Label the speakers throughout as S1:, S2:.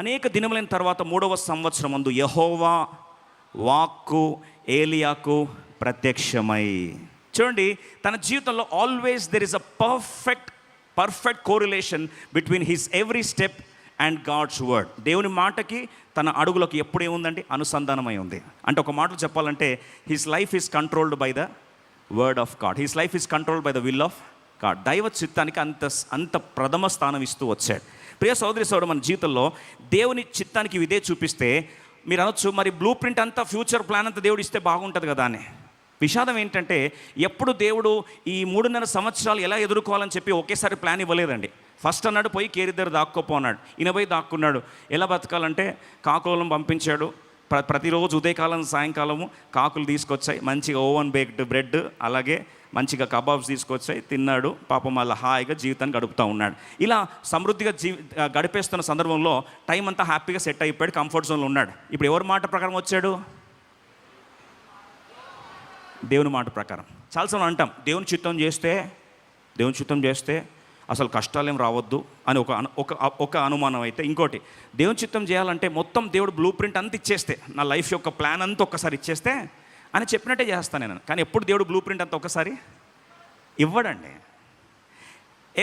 S1: అనేక దినములైన తర్వాత 3వ సంవత్సరమందు యెహోవా వాక్కు ఏలియాకు ప్రత్యక్షమై. చూడండి, తన జీవితంలో always there is a perfect correlation between his every step and God's word. దేవుని మాటకి తన అడుగులకు ఎప్పుడు ఏముందండి? అనుసంధానమై ఉంది. అంటే ఒక మాటలు చెప్పాలంటే his life is controlled by the word of God. His life is controlled by the will of God. దైవ చిత్తానికి అంత ప్రథమ స్థానం ఇస్తూ వచ్చాడు. ప్రియ సోదరి సోదరుడు, మన జీవితంలో దేవుని చిత్తానికి ఇదే చూపిస్తే మీరు అనొచ్చు, మరి బ్లూ ప్రింట్ అంతా, ఫ్యూచర్ ప్లాన్ అంతా దేవుడు ఇస్తే బాగుంటుంది కదా అని. విషాదం ఏంటంటే ఎప్పుడు దేవుడు ఈ 3.5 సంవత్సరాలు ఎలా ఎదుర్కోవాలని చెప్పి ఒకేసారి ప్లాన్ ఇవ్వలేదండి. ఫస్ట్ అన్నాడు పోయి కేరిద్దరు దాక్కోపో అన్నాడు. ఈయన పోయి దాక్కున్నాడు. ఎలా బతకాలంటే కాకులను పంపించాడు. ప్రతిరోజు ఉదయకాలం సాయంకాలము కాకులు తీసుకొచ్చాయి, మంచిగా ఓవెన్ బేక్డ్ బ్రెడ్, అలాగే మంచిగా కబాబ్స్ తీసుకొచ్చాయి, తిన్నాడు. పాపం అలా హాయిగా జీవితాన్ని గడుపుతూ ఉన్నాడు. ఇలా సమృద్ధిగా గడిపేస్తున్న సందర్భంలో టైం అంతా హ్యాపీగా సెట్ అయిపోయాడు, కంఫర్ట్ జోన్లో ఉన్నాడు. ఇప్పుడు ఎవరి మాట ప్రకారం వచ్చాడు? దేవుని మాట ప్రకారం. చాలాసార్లు అంటాం దేవుని చిత్తం చేస్తే అసలు కష్టాలేం రావద్దు అని ఒక అనుమానం. అయితే ఇంకోటి, దేవుని చిత్తం చేయాలంటే మొత్తం దేవుడు బ్లూ ప్రింట్ అంతా ఇచ్చేస్తే, నా లైఫ్ యొక్క ప్లాన్ అంతా ఒక్కసారి ఇచ్చేస్తే అని చెప్పినట్టే చేస్తాను నేను. కానీ ఎప్పుడు దేవుడు బ్లూ ప్రింట్ అంతా ఒక్కసారి ఇవ్వడండి.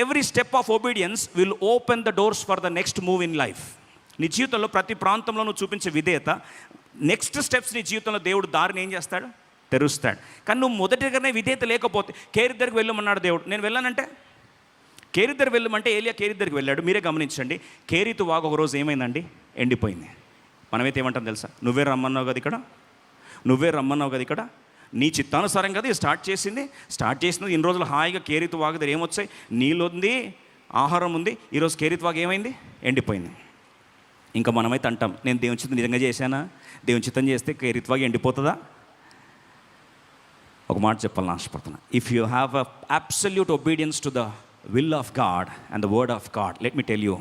S1: Every step of obedience will open the doors for the next move in life. నీ జీవితంలో ప్రతి ప్రాంతంలో నువ్వు చూపించే విధేయత, నెక్స్ట్ స్టెప్స్ నీ జీవితంలో దేవుడు దారిని ఏం చేస్తాడు? తెరుస్తాడు. కానీ నువ్వు మొదటిగానే విధేయత లేకపోతే, కేరిద్దరికి వెళ్ళమన్నాడు దేవుడు, నేను వెళ్ళానంటే కేరిద్దరు వెళ్ళమంటే ఏలియా కేరిద్దరికి వెళ్ళాడు. మీరే గమనించండి, కేరీతు వాగు ఒకరోజు ఏమైందండి? ఎండిపోయింది. మనమైతే ఏమంటాం తెలుసా? నువ్వే రమ్మన్నావు కదా ఇక్కడ, నీ చిత్తానుసారం కదా స్టార్ట్ చేసింది ఇన్ని రోజులు హాయిగా కేరీతు వాగు దగ్గర ఏమొచ్చాయి? నీళ్ళు ఉంది, ఆహారం ఉంది. ఈరోజు కేరీతు వాగు ఏమైంది? ఎండిపోయింది. ఇంకా మనమైతే అంటాం, నేను దేవుని చిత్తం నిజంగా చేశానా? దేవుని చిత్తం చేస్తే కేరీతు వాగు ఎండిపోతుందా? ఒక మాట చెప్పాలని ఆశపడుతున్నా. If you have a absolute obedience to the will of God and the word of God, let me tell you,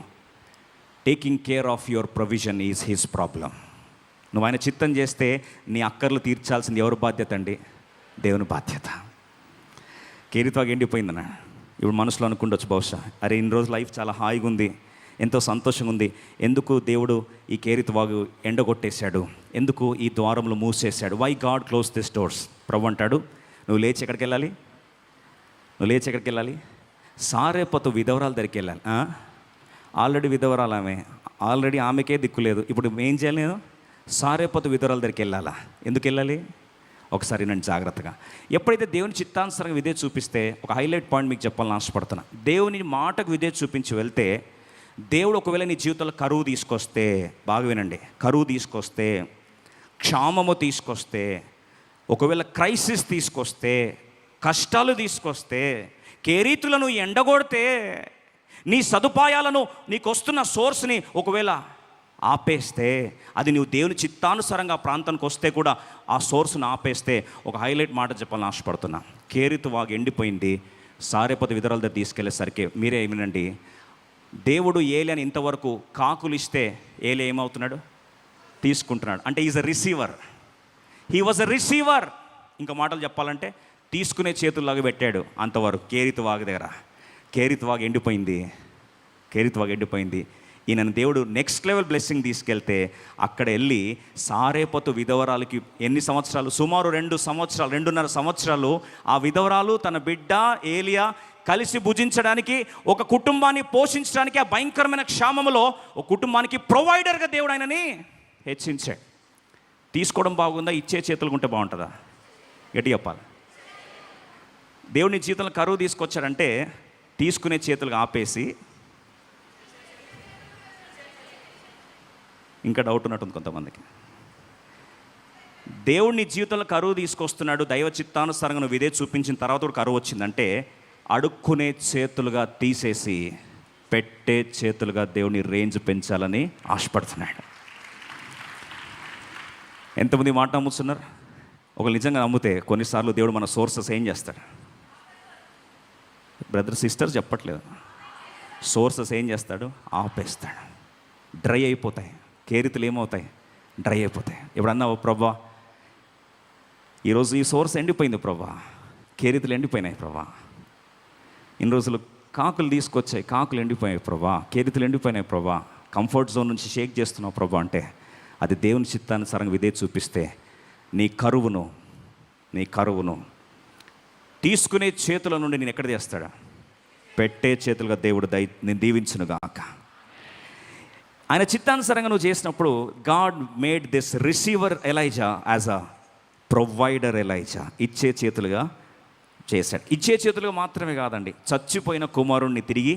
S1: taking care of your provision is his problem. నువ్వు ఆయన చిత్తం చేస్తే నీ అక్కర్లు తీర్చాల్సింది ఎవరి బాధ్యత అండి? దేవుని బాధ్యత. కేరితవాగు ఎండిపోయిందన్న ఇప్పుడు మనసులో అనుకుండొచ్చు బహుశా, అరే ఇన్ని రోజు లైఫ్ చాలా హాయిగా ఉంది, ఎంతో సంతోషంగా ఉంది, ఎందుకు దేవుడు ఈ కేరితవాగు ఎండగొట్టేశాడు, ఎందుకు ఈ ద్వారములు మూసేశాడు? Why God close this doors? ప్రభు అంటాడు, నువ్వు లేచి ఎక్కడికి వెళ్ళాలి? సారేపతు విధవరాల దగ్గరికి వెళ్ళాలి. ఆల్రెడీ విధవరాలు ఆల్రెడీ ఆమెకే దిక్కులేదు. ఇప్పుడు ఏం చేయాలి? నేను సారేపతు విధవరాల దగ్గరికి వెళ్ళాలా? ఎందుకు వెళ్ళాలి? ఒకసారి నన్ను జాగ్రత్తగా. ఎప్పుడైతే దేవుని చిత్తానుసారంగా విధేయత చూపిస్తే, ఒక హైలైట్ పాయింట్ మీకు చెప్పాలని ఆశపడుతున్నా. దేవుని మాటకు విధేయత చూపించి వెళ్తే, దేవుడు ఒకవేళ నీ జీవితంలో కరువు తీసుకొస్తే, బాగా వినండి, కరువు తీసుకొస్తే, క్షామము తీసుకొస్తే, ఒకవేళ క్రైసిస్ తీసుకొస్తే, కష్టాలు తీసుకొస్తే, కేరీతులను ఎండగొడితే, నీ సదుపాయాలను, నీకు వస్తున్న సోర్స్ని ఒకవేళ ఆపేస్తే, అది నువ్వు దేవుని చిత్తానుసారంగా ఆ ప్రాంతానికి వస్తే కూడా ఆ సోర్స్ను ఆపేస్తే, ఒక హైలైట్ మాట చెప్పాలని ఆశపడుతున్నా. కేరీతు వాగు ఎండిపోయింది. సారేపతు విధవరాల దగ్గర తీసుకెళ్ళేసరికి మీరే ఏమినండి, దేవుడు ఏలియాని ఇంతవరకు కాకులు ఇస్తే ఏలియా ఏమవుతున్నాడు? తీసుకుంటున్నాడు. అంటే is a receiver. He was a receiver. ఇంకా మాటలు చెప్పాలంటే తీసుకునే చేతుల్లాగా పెట్టాడు. అంతవరకు కేరీతు వాగు దగ్గర. కేరీతు వాగు ఎండిపోయింది. ఈయనను దేవుడు నెక్స్ట్ లెవెల్ బ్లెస్సింగ్ తీసుకెళ్తే, అక్కడ వెళ్ళి సారేపతు విధవరాలకి ఎన్ని సంవత్సరాలు? సుమారు 2.5 సంవత్సరాలు ఆ విధవరాలు తన బిడ్డ ఏలియా కలిసి భుజించడానికి, ఒక కుటుంబాన్ని పోషించడానికి, ఆ భయంకరమైన క్షామములో ఒక కుటుంబానికి ప్రొవైడర్గా దేవుడు ఆయనని హెచ్చించాడు. తీసుకోవడం బాగుందా? ఇచ్చే చేతులు ఉంటే బాగుంటుందా? గట్టి చెప్పాలి. దేవుని జీవితంలో కరువు తీసుకొచ్చాడంటే తీసుకునే చేతులుగా ఆపేసి, ఇంకా డౌట్ ఉన్నట్టుంది కొంతమందికి. దేవుడిని జీవితంలో కరువు తీసుకొస్తున్నాడు, దైవ చిత్తానుసారంగా నువ్వు ఇదే చూపించిన తర్వాత కూడా కరువు వచ్చిందంటే, అడుక్కునే చేతులుగా తీసేసి పెట్టే చేతులుగా దేవుని రేంజ్ పెంచాలని ఆశపడుతున్నాడు. ఎంతమంది మాట నమ్ముతున్నారు? ఒకరు నిజంగా నమ్మితే కొన్నిసార్లు దేవుడు మన సోర్సెస్ ఏం చేస్తాడు? బ్రదర్ సిస్టర్ చెప్పట్లేదు, సోర్సెస్ ఏం చేస్తాడు? ఆపేస్తాడు. డ్రై అయిపోతాయి. కేరితులు ఏమవుతాయి? డ్రై అయిపోతాయి. ఎప్పుడన్నా ప్రభా ఈరోజు ఈ సోర్స్ ఎండిపోయింది ప్రభా, కేరితులు ఎండిపోయినాయి ప్రభా, ఇన్ని రోజులు కాకులు తీసుకొచ్చాయి, కాకులు ఎండిపోయాయి ప్రభా, కేరితులు ఎండిపోయినాయి ప్రభా, కంఫర్ట్ జోన్ నుంచి షేక్ చేస్తున్నావు ప్రభు అంటే, అది దేవుని చిత్తానుసారంగా విధేయత చూపిస్తే నీ కరువును తీసుకునే చేతుల నుండి నేను ఎక్కడ చేస్తాడా, పెట్టే చేతులుగా దేవుడు నేను దీవించునుగాక. ఆయన చిత్తానుసారంగా నువ్వు చేసినప్పుడు God made this receiver Elijah as a provider Elijah. ఇచ్చే చేతులుగా చేశాడు. ఇచ్చే చేతులుగా మాత్రమే కాదండి, చచ్చిపోయిన కుమారుణ్ణి తిరిగి